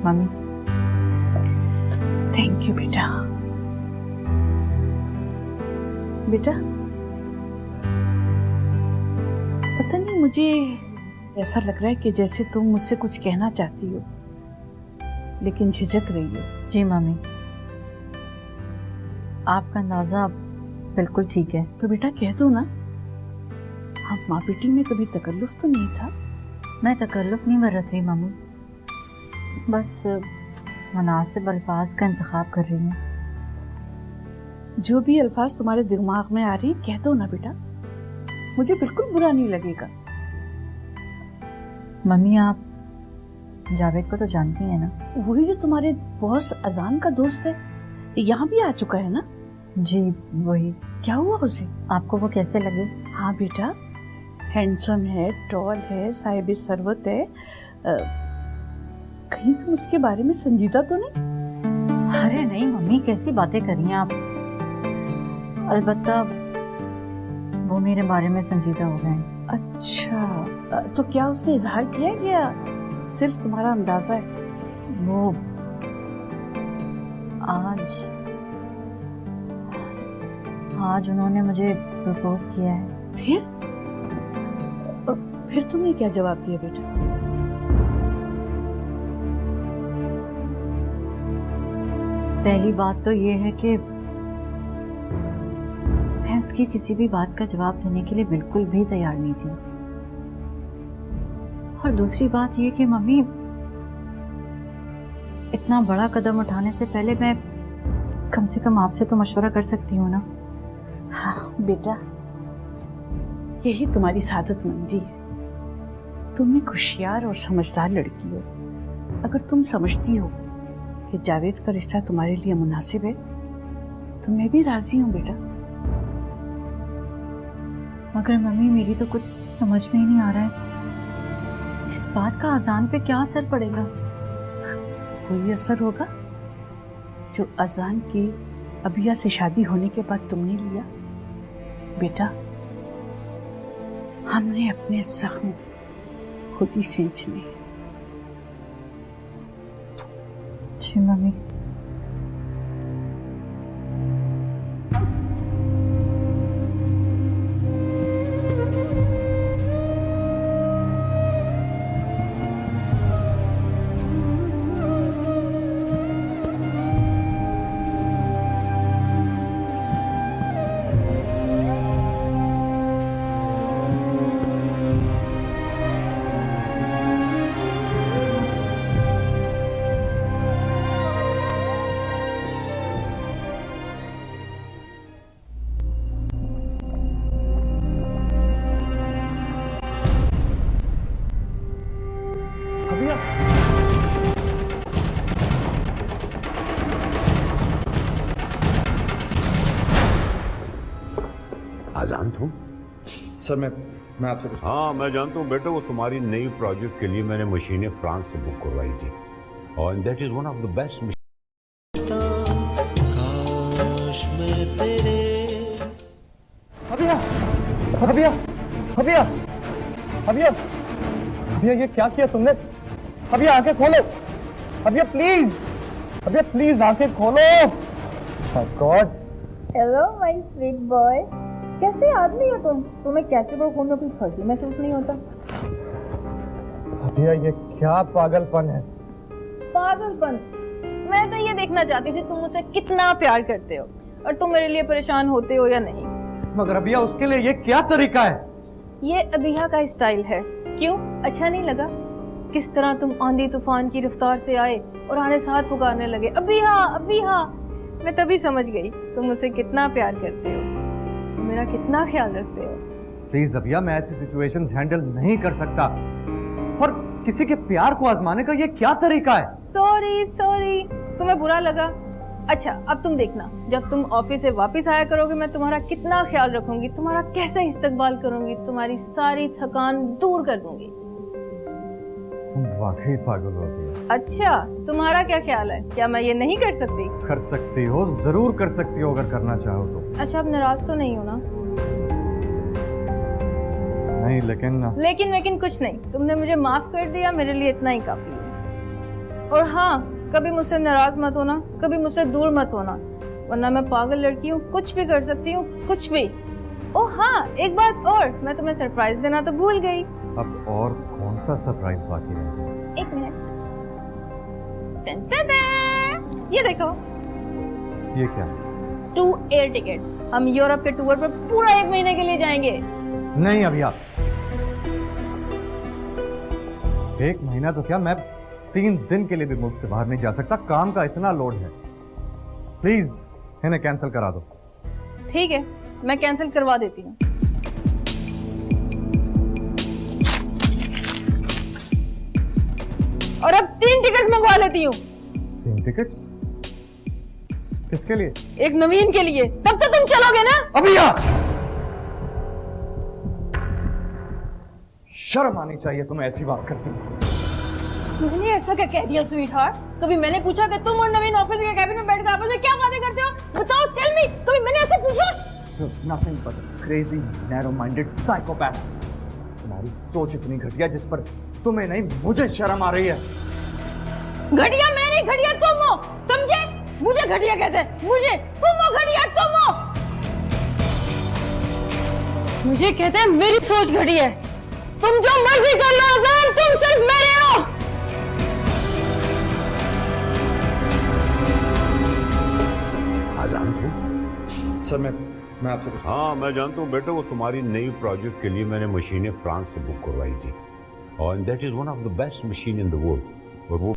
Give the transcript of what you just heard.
Mummy. Thank you बेटा। बेटा पता नहीं, मुझे ऐसा लग रहा है कि जैसे तुम मुझसे कुछ कहना चाहती हो लेकिन झिझक रही हो। जी मम्मी, आपका अंदाजा बिल्कुल ठीक है। तो बेटा कह दो ना, हम माँ बेटी में कभी तकल्लुफ तो नहीं था? मैं तकल्लुफ नहीं बरत रही मम्मी, बस मुनासिब अल्फाज का इंतखाब कर रही हूँ। जो भी अल्फाज तुम्हारे दिमाग में आ रही कह दो ना बेटा, मुझे बिल्कुल बुरा नहीं लगेगा। मम्मी आप जावेद को तो जानती हैं ना? वही जो तुम्हारे बॉस अजान का दोस्त है, यहाँ भी आ चुका है ना? जी वही। क्या हुआ उसे? आपको वो कैसे लगे? हाँ बेटा, हैंडसम है, टॉल है, साहिब सरवत है। कहीं तुम उसके बारे में संजीदा तो नहीं? अरे नहीं मम्मी, कैसी बातें कर रही हैं आप। अलबत्ता वो मेरे बारे में संजीदा हो गए। अच्छा, तो क्या उसने इजहार किया या सिर्फ तुम्हारा अंदाजा है? वो आज उन्होंने मुझे प्रपोज किया है। फिर तुमने क्या जवाब दिया बेटा? पहली बात तो ये है कि मैं उसकी किसी भी बात का जवाब देने के लिए बिल्कुल भी तैयार नहीं थी। और दूसरी बात ये कि मम्मी, इतना बड़ा कदम उठाने से पहले मैं कम से कम आपसे तो मशवरा कर सकती हूँ ना? हाँ बेटा, यही तुम्हारी सादतमंदी है। तुम एक होशियार और समझदार लड़की हो। अगर तुम समझती हो कि जावेद का रिश्ता तुम्हारे लिए मुनासिब है तो मैं भी राजी हूँ बेटा। मगर मम्मी, मेरी तो कुछ समझ में ही नहीं आ रहा है, इस बात का अजान पे क्या असर पड़ेगा? वही असर होगा जो अजान की अबिया से शादी होने के बाद तुमने लिया। बेटा, हमने अपने जख्म खुद ही सींचने हैं। जी मम्मी। आजान तुम? सर मैं आपसे कुछ। हाँ मैं जानता हूँ बेटा, वो तुम्हारी नई प्रोजेक्ट के लिए मैंने मशीनें फ्रांस से बुक करवाई थी और that is one of the best machine. अभिया अभिया अभिया अभिया अभिया, ये क्या किया तुमने? अभिया आंखें खोलो, अभिया प्लीज आंखें खोलो। My God. Hello my sweet boy, कैसे आदमी हो तुम? तुम्हें कैसे वो खून में कोई फर्जी महसूस नहीं होता? अभिया ये क्या पागलपन है? पागलपन? मैं तो ये देखना चाहती थी तुम मुझसे कितना प्यार करते हो और तुम मेरे लिए परेशान होते हो या नहीं। मगर अभिया उसके लिए ये क्या तरीका है? ये अभिया का स्टाइल है। क्यों, अच्छा नहीं लगा? किस तरह तुम आंधी तूफान की रफ्तार से आए और आने साथ पुकारने लगे, अभिया अभिया। मैं तभी समझ गई तुम मुझसे कितना प्यार करते हो, मेरा कितना ख्याल रखते हो। प्लीज अभिया, मैं ऐसी सिचुएशंस हैंडल नहीं कर सकता और किसी के प्यार को आजमाने का ये क्या तरीका है? सॉरी, तुम्हें बुरा लगा? अच्छा अब तुम देखना, जब तुम ऑफिस से वापस आया करोगे मैं तुम्हारा कितना ख्याल रखूंगी, तुम्हारा कैसे इस्तकबाल करूंगी, तुम्हारी सारी थकान दूर कर दूंगी। तुम वाकई पागल हो गई। अच्छा तुम्हारा क्या ख्याल है, क्या मैं ये नहीं कर सकती? कर सकती हो, जरूर कर सकती हो अगर करना चाहो तो। अच्छा अब नाराज तो नहीं हो ना? नहीं लेकिन कुछ नहीं, तुमने मुझे माफ कर दिया, मेरे लिए इतना ही काफी है। और हाँ, कभी मुझसे नाराज मत होना, कभी मुझसे दूर मत होना, वरना मैं पागल लड़की हूँ, कुछ भी कर सकती हूँ, कुछ भी। ओह हाँ, एक बात और, मैं तुम्हें सरप्राइज देना तो भूल गई। अब और कौन सा सरप्राइज बाकी है? एक मिनट। ये देखो, ये क्या? 2 एयर टिकट। हम यूरोप के टूर पर पूरा 1 महीने के लिए जाएंगे। नहीं अभी आप 1 महीना तो क्या, मैं 3 दिन के लिए भी मुल्क से बाहर नहीं जा सकता, काम का इतना लोड है। प्लीज इन्हें कैंसिल करा दो। ठीक है, मैं कैंसिल करवा देती हूँ। और अब 3 टिकट्स मंगवा लेती हूँ। 3 टिकट्स? किसके लिए? एक नवीन के लिए। तब तो तुम चलोगे ना? अभी आप! शर्म आनी चाहिए तुम्हें ऐसी बात करती। मैंने ऐसा क्या कह दिया स्वीट हार्ट? कभी मैंने पूछा कि तुम और नवीन ऑफिस के कैबिन में बैठकर आपस में क्या बातें करते हो? बताओ, टेल मी। कभी मैंने ऐसा पूछा? Nothing but a crazy, narrow-minded psychopath. तुम्हारी सोच इतनी घटिया जिस पर तुम्हें नहीं मुझे शर्म आ रही है। घटिया मैं नहीं, घटिया तुम हो, समझे? मुझे घटिया कहते हैं, मुझे। तुम हो घटिया, तुम हो। मुझे कहते हैं मेरी सोच घटिया है। तुम जो मर्जी कर लो अजान, तुम सिर्फ मेरे हो। आजान थे? सर मैं आपसे कुछ हाँ, मैं जानता हूँ बेटा, वो तुम्हारी नई प्रोजेक्ट के लिए मैंने मशीनें फ्रांस से बुक करवाई थी, और that is one of the best machine in the world. और वो